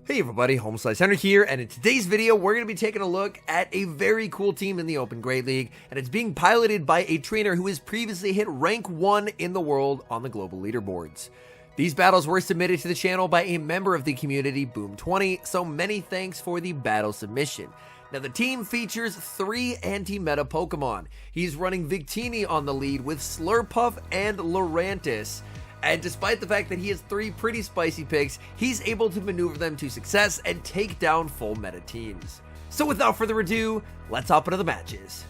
Hey everybody, HomeSliceHenry here, and in today's video, we're going to be taking a look at a very cool team in the Open Great League, and it's being piloted by a trainer who has previously hit rank 1 in the world on the global leaderboards. These battles were submitted to the channel by a member of the community, Boom20, so many thanks for the battle submission. Now the team features 3 anti-meta Pokemon. He's running Victini on the lead with Slurpuff and Lurantis. And despite the fact that he has 3 pretty spicy picks, he's able to maneuver them to success and take down full meta teams. So without further ado, let's hop into the matches.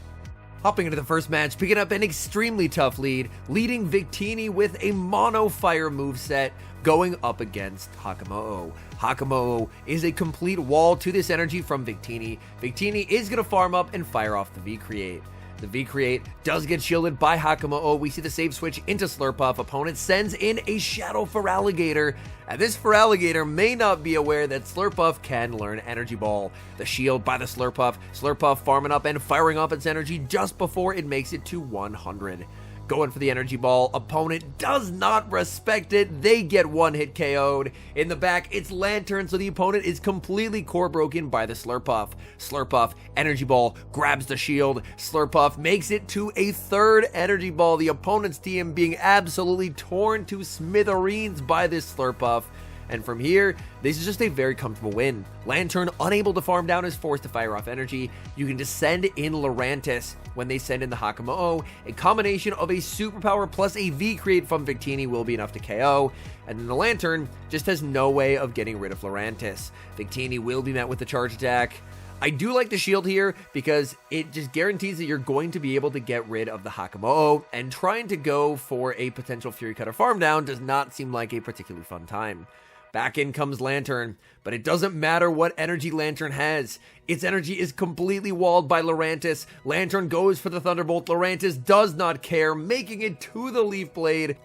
Hopping into the first match, picking up an extremely tough lead, leading Victini with a mono fire moveset going up against Hakamo-o. Hakamo-o is a complete wall to this energy from Victini. Victini is going to farm up and fire off the V-Create. The V-Create does get shielded by Hakamo-o. We see the save switch into Slurpuff. Opponent sends in a Shadow Feraligatr, and this Feraligatr may not be aware that Slurpuff can learn Energy Ball. The shield by the Slurpuff. Slurpuff farming up and firing up its energy just before it makes it to 100. Going for the Energy Ball, opponent does not respect it, they get one hit KO'd. In the back, it's Lantern, so the opponent is completely core broken by the Slurpuff. Slurpuff, Energy Ball, grabs the shield, Slurpuff makes it to a 3rd Energy Ball, the opponent's team being absolutely torn to smithereens by this Slurpuff. And from here, this is just a very comfortable win. Lantern, unable to farm down, is forced to fire off energy. You can just send in Lurantis when they send in the Hakamo-o. A combination of a superpower plus a V-Create from Victini will be enough to KO. And then the Lantern just has no way of getting rid of Lurantis. Victini will be met with the charge attack. I do like the shield here because it just guarantees that you're going to be able to get rid of the Hakamo-o, and trying to go for a potential Fury Cutter farm down does not seem like a particularly fun time. Back in comes Lantern, but it doesn't matter what energy Lantern has. Its energy is completely walled by Lurantis. Lantern goes for the Thunderbolt. Lurantis does not care, making it to the Leaf Blade.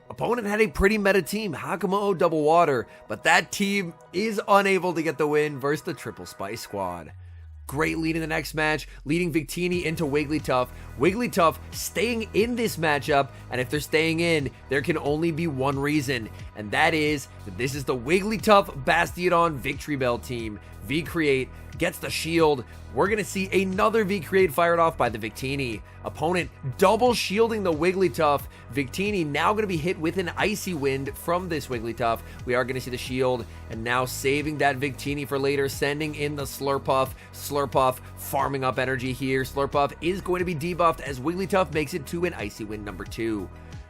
Opponent had a pretty meta team, Hakamo-o Double Water, but that team is unable to get the win versus the Triple Spice Squad. Great lead in the next match, leading Victini into Wigglytuff. Wigglytuff staying in this matchup, and if they're staying in, there can only be one reason, and that is that this is the Wigglytuff Bastiodon Victory Bell team. V-Create gets the shield. We're going to see another V-Create fired off by the Victini. Opponent double shielding the Wigglytuff. Victini now going to be hit with an Icy Wind from this Wigglytuff. We are going to see the shield, and now saving that Victini for later, sending in the Slurpuff. Slurpuff farming up energy here. Slurpuff is going to be debuffed as Wigglytuff makes it to an Icy Wind number 2.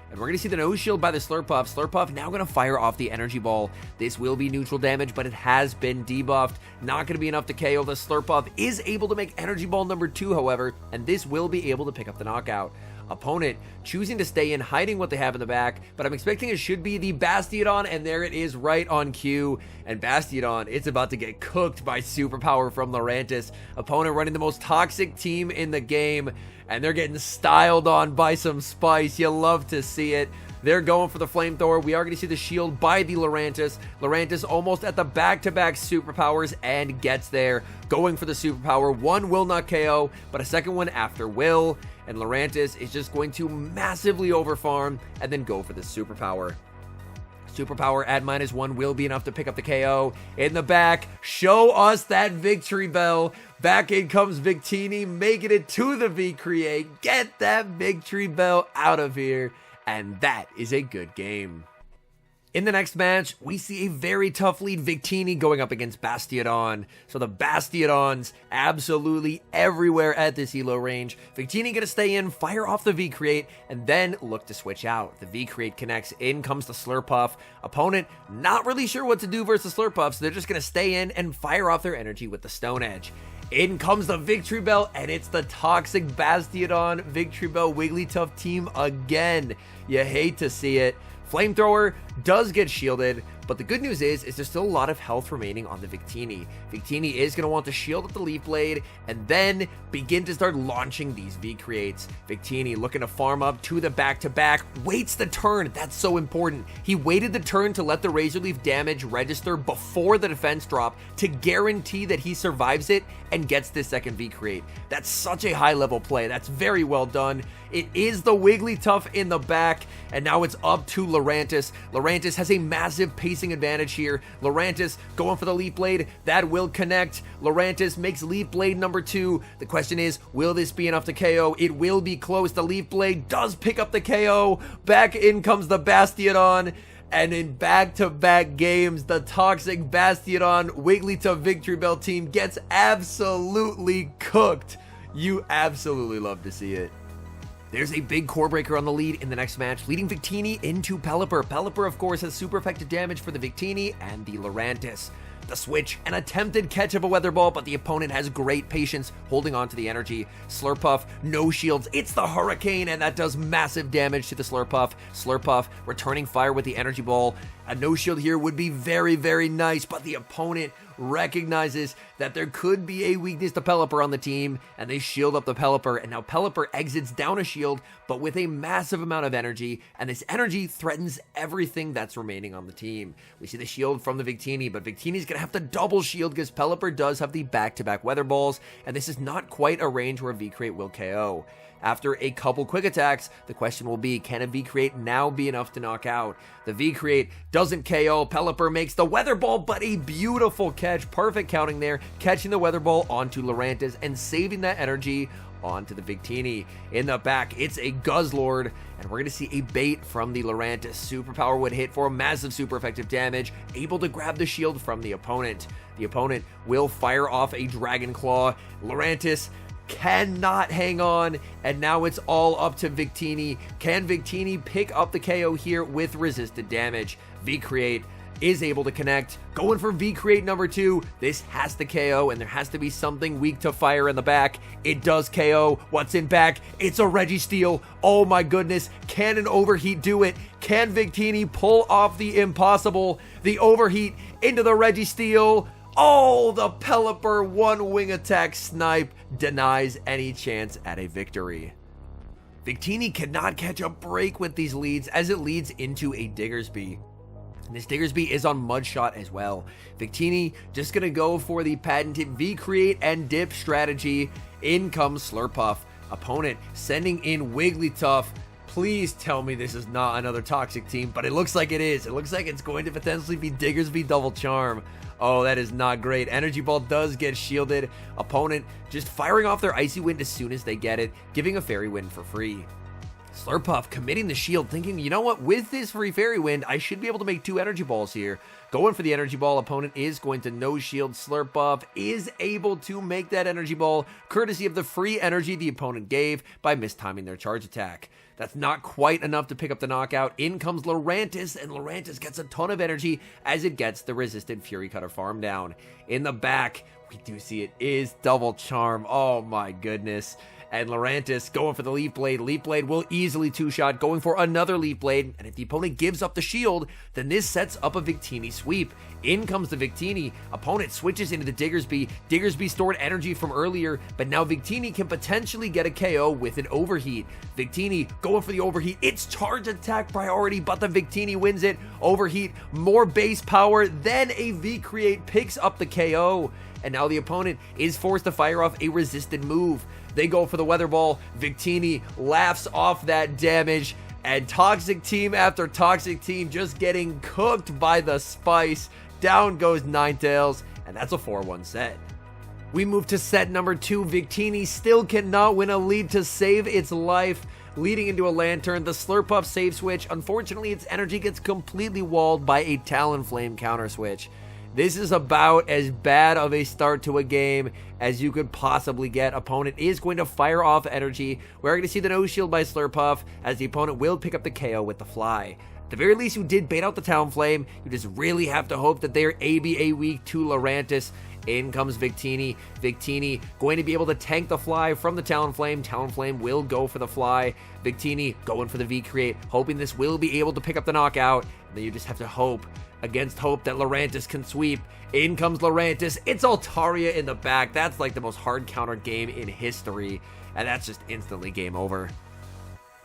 And we're going to see the no shield by the Slurpuff. Slurpuff now going to fire off the Energy Ball. This will be neutral damage, but it has been debuffed. Not going to be enough to KO. The Slurpuff is able to make Energy Ball number 2, however, and this will be able to pick up the knockout. Opponent choosing to stay in, hiding what they have in the back, but I'm expecting it should be the Bastiodon, and there it is right on cue. And Bastiodon, it's about to get cooked by Superpower from Lurantis. Opponent running the most toxic team in the game, and they're getting styled on by some spice. You love to see it. They're going for the Flamethrower. We are going to see the shield by the Lurantis. Lurantis almost at the back-to-back superpowers and gets there. Going for the superpower. One will not KO, but a second one after will. And Lurantis is just going to massively overfarm and then go for the superpower. Superpower at -1 will be enough to pick up the KO. In the back, show us that Victory Bell. Back in comes Victini, making it to the V-Create. Get that Victory Bell out of here. And that is a good game. In the next match, we see a very tough lead Victini going up against Bastiodon. So the Bastiodons absolutely everywhere at this elo range. Victini gonna stay in, fire off the V-Create, and then look to switch out. The V-Create connects, in comes the Slurpuff. Opponent not really sure what to do versus Slurpuff, so they're just gonna stay in and fire off their energy with the Stone Edge. In comes the Victory Bell, and it's the toxic Bastiodon Victory Bell Wigglytuff team again. You hate to see it. Flamethrower does get shielded, but the good news is there's still a lot of health remaining on the Victini. Victini is going to want to shield at the Leaf Blade and then begin to start launching these V-Creates. Victini looking to farm up to the back-to-back, waits the turn. That's so important. He waited the turn to let the Razor Leaf damage register before the defense drop to guarantee that he survives it and gets this second V-Create. That's such a high-level play. That's very well done. It is the Wigglytuff in the back, and now it's up to Lurantis. Lurantis has a massive pace spacing advantage here. Lurantis going for the Leaf Blade. That will connect. Lurantis makes Leaf Blade number 2. The question is, will this be enough to KO? It will be close. The Leaf Blade does pick up the KO. Back in comes the Bastiodon. And in back-to-back games, the Toxic Bastiodon Wigglytuff Victory Bell team gets absolutely cooked. You absolutely love to see it. There's a big core breaker on the lead in the next match, leading Victini into Pelipper. Pelipper, of course, has super effective damage for the Victini and the Lurantis. The switch, an attempted catch of a Weather Ball, but the opponent has great patience holding on to the energy. Slurpuff, no shields. It's the Hurricane, and that does massive damage to the Slurpuff. Slurpuff returning fire with the Energy Ball. A no shield here would be very, very nice, but the opponent recognizes that there could be a weakness to Pelipper on the team, and they shield up the Pelipper, and now Pelipper exits down a shield, but with a massive amount of energy, and this energy threatens everything that's remaining on the team. We see the shield from the Victini, but Victini's gonna have to double shield because Pelipper does have the back-to-back Weather Balls, and this is not quite a range where a V-Create will KO. After a couple quick attacks, the question will be, can a V-Create now be enough to knock out? The V-Create doesn't KO. Pelipper makes the Weather Ball, but a beautiful catch. Perfect counting there, catching the Weather Ball onto Lurantis and saving that energy onto the Victini. In the back, it's a Guzzlord, and we're going to see a bait from the Lurantis. Superpower would hit for a massive super effective damage, able to grab the shield from the opponent. The opponent will fire off a Dragon Claw. Lurantis cannot hang on, and now it's all up to Victini. Can Victini pick up the KO here with resisted damage? V-Create is able to connect, going for V-Create number 2. This has to KO, and there has to be something weak to fire in the back. It does KO. What's in back? It's a Registeel. Oh my goodness, can an Overheat do it? Can Victini pull off the impossible? The Overheat into the Registeel. Oh, the Pelipper one wing attack snipe denies any chance at a victory. Victini cannot catch a break with these leads as it leads into a Diggersby. And this Diggersby is on Mudshot as well. Victini just gonna go for the patented V-Create and Dip strategy. In comes Slurpuff. Opponent sending in Wigglytuff. Please tell me this is not another Toxic team, but it looks like it is. It looks like it's going to potentially be Diggersby Double Charm. Oh, that is not great. Energy Ball does get shielded. Opponent just firing off their Icy Wind as soon as they get it, giving a Fairy Wind for free. Slurpuff committing the shield, thinking, you know what, with this free Fairy Wind, I should be able to make 2 Energy Balls here. Going for the Energy Ball, opponent is going to no shield. Slurpuff is able to make that Energy Ball, courtesy of the free energy the opponent gave by mistiming their charge attack. That's not quite enough to pick up the knockout. In comes Lurantis, and Lurantis gets a ton of energy as it gets the resisted Fury Cutter farm down. In the back, we do see it is Double Charm. Oh my goodness. And Lurantis going for the Leaf Blade. Leaf Blade will easily 2-shot, going for another Leaf Blade. And if the opponent gives up the shield, then this sets up a Victini sweep. In comes the Victini. Opponent switches into the Diggersby. Diggersby stored energy from earlier, but now Victini can potentially get a KO with an Overheat. Victini going for the Overheat. It's charge attack priority, but the Victini wins it. Overheat, more base power, then a V-Create picks up the KO. And now the opponent is forced to fire off a resisted move. They go for the Weather Ball. Victini laughs off that damage. And Toxic team after Toxic team just getting cooked by the spice. Down goes Ninetales. And that's a 4-1 set. We move to set number 2. Victini still cannot win a lead to save its life. Leading into a Lantern, the Slurpuff save switch. Unfortunately, its energy gets completely walled by a Talonflame counter switch. This is about as bad of a start to a game as you could possibly get. Opponent is going to fire off energy. We're going to see the no shield by Slurpuff as the opponent will pick up the KO with the fly. At the very least, you did bait out the Talonflame. You just really have to hope that they're ABA weak to Lurantis. In comes Victini. Victini going to be able to tank the fly from the Talonflame. Talonflame will go for the fly. Victini going for the V-Create, hoping this will be able to pick up the knockout. And then you just have to hope against hope that Lurantis can sweep. In comes Lurantis. It's Altaria in the back. That's like the most hard counter game in history. And that's just instantly game over.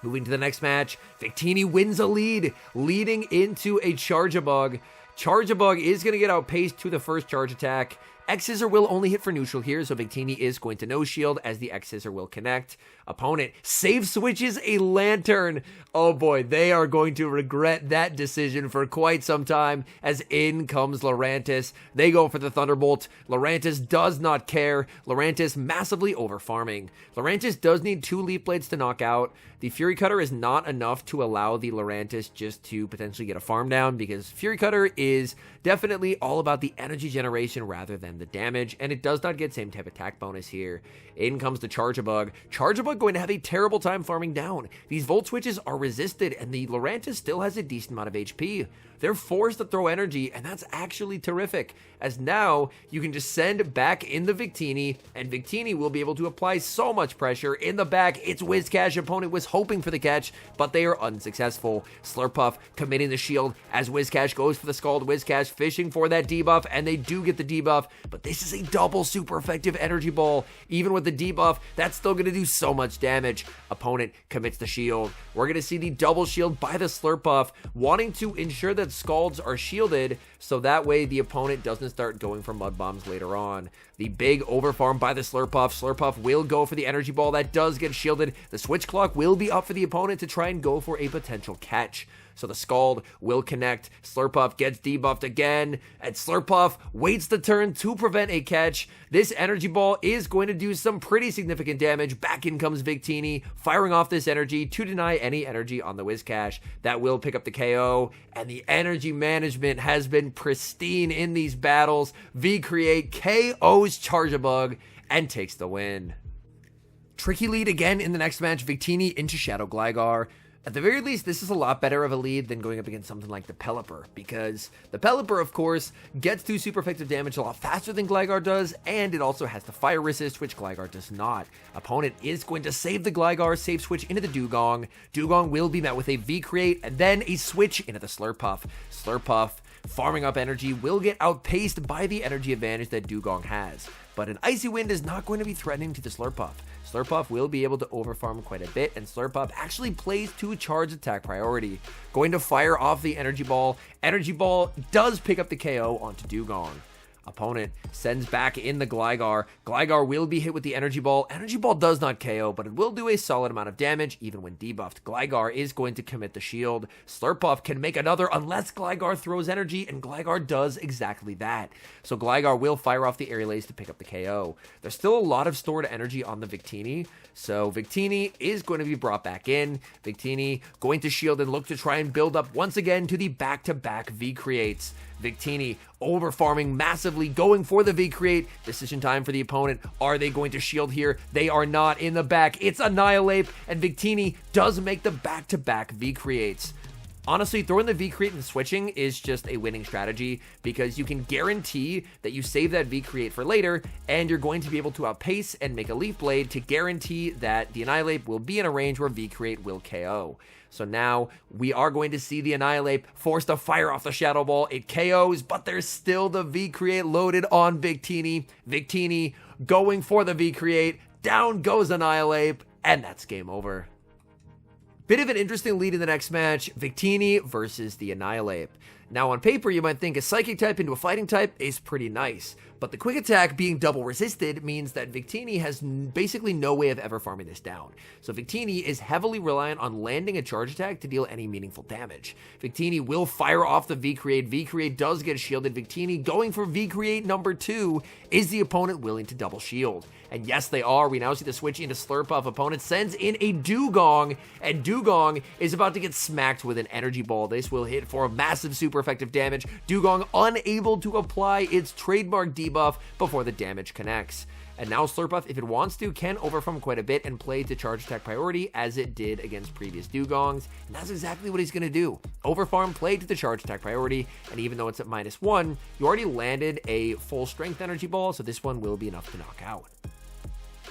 Moving to the next match, Victini wins a lead, leading into a Charjabug. Charjabug is going to get outpaced to the first charge attack. X-Scissor will only hit for neutral here, so Victini is going to no shield as the X-Scissor will connect. Opponent save switches a Lantern. Oh boy, they are going to regret that decision for quite some time as in comes Lurantis. They go for the Thunderbolt. Lurantis does not care. Lurantis massively over-farming. Lurantis does need 2 Leaf Blades to knock out. The Fury Cutter is not enough to allow the Lurantis just to potentially get a farm down because Fury Cutter is definitely all about the energy generation rather than the damage, and it does not get same type attack bonus here. In comes the Charjabug. Charjabug going to have a terrible time farming down. These Volt Switches are resisted, and the Lurantis still has a decent amount of HP. They're forced to throw energy, and that's actually terrific, as now you can just send back in the Victini, and Victini will be able to apply so much pressure. In the back, it's Whiscash. Opponent was hoping for the catch, but they are unsuccessful. Slurpuff committing the shield as Whiscash goes for the Scald. Whiscash fishing for that debuff, and they do get the debuff, but this is a double super effective energy ball. Even with the debuff, that's still going to do so much damage. Opponent commits the shield. We're going to see the double shield by the Slurpuff, wanting to ensure that Scalds are shielded, so that way the opponent doesn't start going for Mud Bombs later on. The big overfarm by the Slurpuff. Slurpuff will go for the energy ball. That does get shielded. The switch clock will be up for the opponent to try and go for a potential catch. So the Scald will connect. Slurpuff gets debuffed again, and Slurpuff waits the turn to prevent a catch. This energy ball is going to do some pretty significant damage. Back in comes Victini, firing off this energy to deny any energy on the Whiscash. That will pick up the KO, and the energy management has been pristine in these battles. V-Create KOs Charjabug and takes the win. Tricky lead again in the next match. Victini into Shadow Gligar. At the very least, this is a lot better of a lead than going up against something like the Pelipper, because the Pelipper, of course, gets through super effective damage a lot faster than Gligar does, and it also has the Fire Resist, which Gligar does not. Opponent is going to save the Gligar, save switch into the Dugong. Dugong will be met with a V-Create, and then a switch into the Slurpuff. Slurpuff, farming up energy, will get outpaced by the energy advantage that Dugong has. But an Icy Wind is not going to be threatening to the Slurpuff. Slurpuff will be able to overfarm quite a bit, and Slurpuff actually plays to charge attack priority. Going to fire off the Energy Ball. Energy Ball does pick up the KO onto Dugong. Opponent sends back in the Gligar. Gligar will be hit with the Energy Ball. Energy Ball does not KO, but it will do a solid amount of damage, even when debuffed. Gligar is going to commit the shield. Slurpuff can make another unless Gligar throws energy, and Gligar does exactly that. So Gligar will fire off the Aerial Ace to pick up the KO. There's still a lot of stored energy on the Victini, so Victini is going to be brought back in. Victini going to shield and look to try and build up once again to the back-to-back V-Creates. Victini over-farming massively, going for the V-Create. Decision time for the opponent. Are they going to shield here? They are not. In the back, it's Annihilate, and Victini does make the back-to-back V-Creates. Honestly, throwing the V-Create and switching is just a winning strategy because you can guarantee that you save that V-Create for later, and you're going to be able to outpace and make a Leaf Blade to guarantee that the Annihilate will be in a range where V-Create will KO. So now we are going to see the Annihilate forced to fire off the Shadow Ball. It KOs, but there's still the V-Create loaded on Victini. Victini going for the V-Create. Down goes Annihilate, and that's game over. Bit of an interesting lead in the next match, Victini versus the Annihilate. Now on paper you might think a Psychic type into a Fighting type is pretty nice, but the Quick Attack being double resisted means that Victini has basically no way of ever farming this down. So Victini is heavily reliant on landing a Charge Attack to deal any meaningful damage. Victini will fire off the V-Create. V-Create does get shielded. Victini going for V-Create number 2. Is the opponent willing to double shield? And yes, they are. We now see the switch into Slurpuff. Opponent sends in a Dugong, and Dugong is about to get smacked with an Energy Ball. This will hit for a massive super effective damage. Dugong unable to apply its trademark debuff before the damage connects. And now Slurpuff, if it wants to, can overfarm quite a bit and play to charge attack priority as it did against previous Dugongs. And that's exactly what he's going to do. Overfarm, play to the charge attack priority, and even though it's at -1, you already landed a full strength energy ball, so this one will be enough to knock out.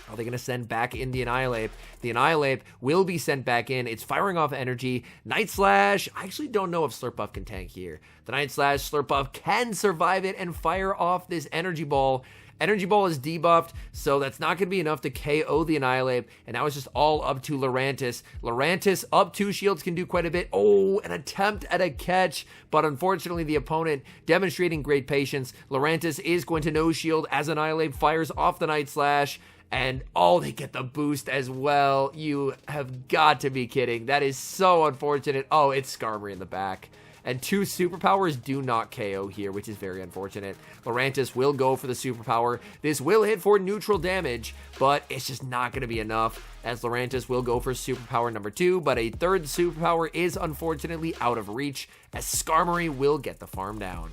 Are they going to send back in the Annihilate? The Annihilate will be sent back in. It's firing off energy. Night Slash, I actually don't know if Slurpuff can tank here. The Night Slash, Slurpuff can survive it and fire off this Energy Ball. Energy Ball is debuffed, so that's not going to be enough to KO the Annihilate, and now it's just all up to Lurantis. Lurantis, up 2 shields, can do quite a bit. Oh, an attempt at a catch, but unfortunately the opponent demonstrating great patience. Lurantis is going to no shield as Annihilate fires off the Night Slash, and oh, they get the boost as well. You have got to be kidding. That is so unfortunate. Oh, it's Skarmory in the back. And 2 superpowers do not KO here, which is very unfortunate. Lurantis will go for the superpower. This will hit for neutral damage, but it's just not going to be enough, as Lurantis will go for superpower number 2, but a 3rd superpower is unfortunately out of reach, as Skarmory will get the farm down.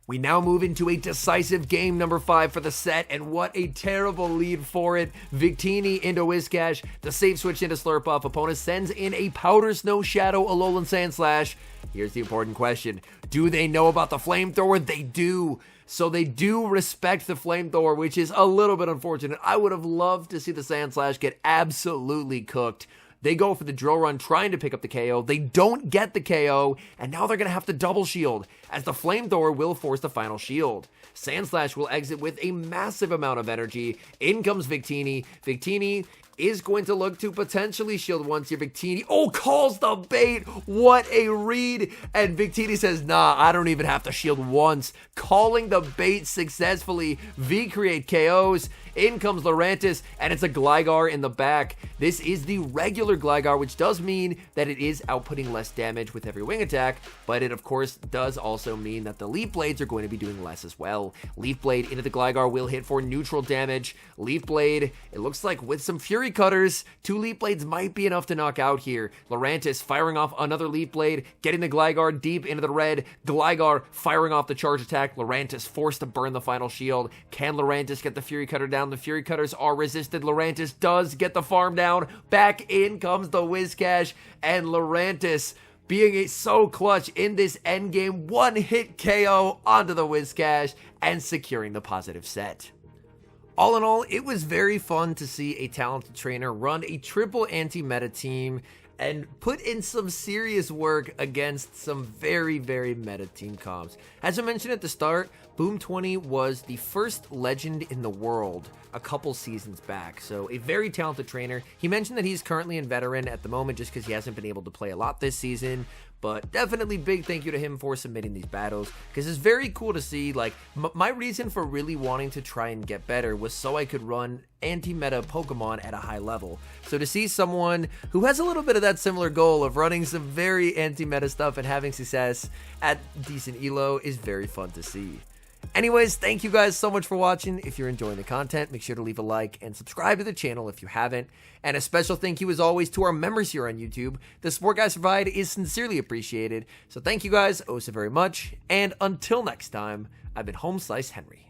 We now move into a decisive game number 5 for the set, and what a terrible lead for it. Victini into Whiscash, the safe switch into Slurpuff. Opponent sends in a Powder Snow Shadow, Alolan Sandslash. Here's the important question. Do they know about the Flamethrower? They do. So they do respect the Flamethrower, which is a little bit unfortunate. I would have loved to see the Sandslash get absolutely cooked. They go for the drill run trying to pick up the KO. They don't get the KO, and now they're going to have to double shield, as the Flamethrower will force the final shield. Sandslash will exit with a massive amount of energy. In comes Victini. Victini is going to look to potentially shield once here. Victini, oh, calls the bait. What a read. And Victini says, nah, I don't even have to shield once. Calling the bait successfully. V-create KOs. In comes Lurantis, and it's a Gligar in the back. This is the regular Gligar, which does mean that it is outputting less damage with every wing attack, but it of course does also mean that the Leaf Blades are going to be doing less as well. Leaf Blade into the Gligar will hit for neutral damage. Leaf Blade, it looks like with some Fury Cutters, 2 Leaf Blades might be enough to knock out here. Lurantis firing off another Leaf Blade, getting the Gligar deep into the red. Gligar firing off the charge attack. Lurantis forced to burn the final shield. Can Lurantis get the Fury Cutter down? The Fury Cutters are resisted. Lurantis does get the farm down. Back in comes the Whiscash, and Lurantis being so clutch in this endgame, 1-hit KO onto the Whiscash and securing the positive set. All in all, it was very fun to see a talented trainer run a triple anti-meta team and put in some serious work against some very, very meta team comps. As I mentioned at the start, Boom20 was the first legend in the world a couple seasons back, so a very talented trainer. He mentioned that he's currently in veteran at the moment just because he hasn't been able to play a lot this season, but definitely big thank you to him for submitting these battles, because it's very cool to see. Like, my reason for really wanting to try and get better was so I could run anti-meta Pokemon at a high level. So to see someone who has a little bit of that similar goal of running some very anti-meta stuff and having success at decent elo is very fun to see. Anyways, thank you guys so much for watching. If you're enjoying the content, make sure to leave a like and subscribe to the channel if you haven't. And a special thank you as always to our members here on YouTube. The support guys provide is sincerely appreciated. So thank you guys oh so very much. And until next time, I've been HomeSliceHenry.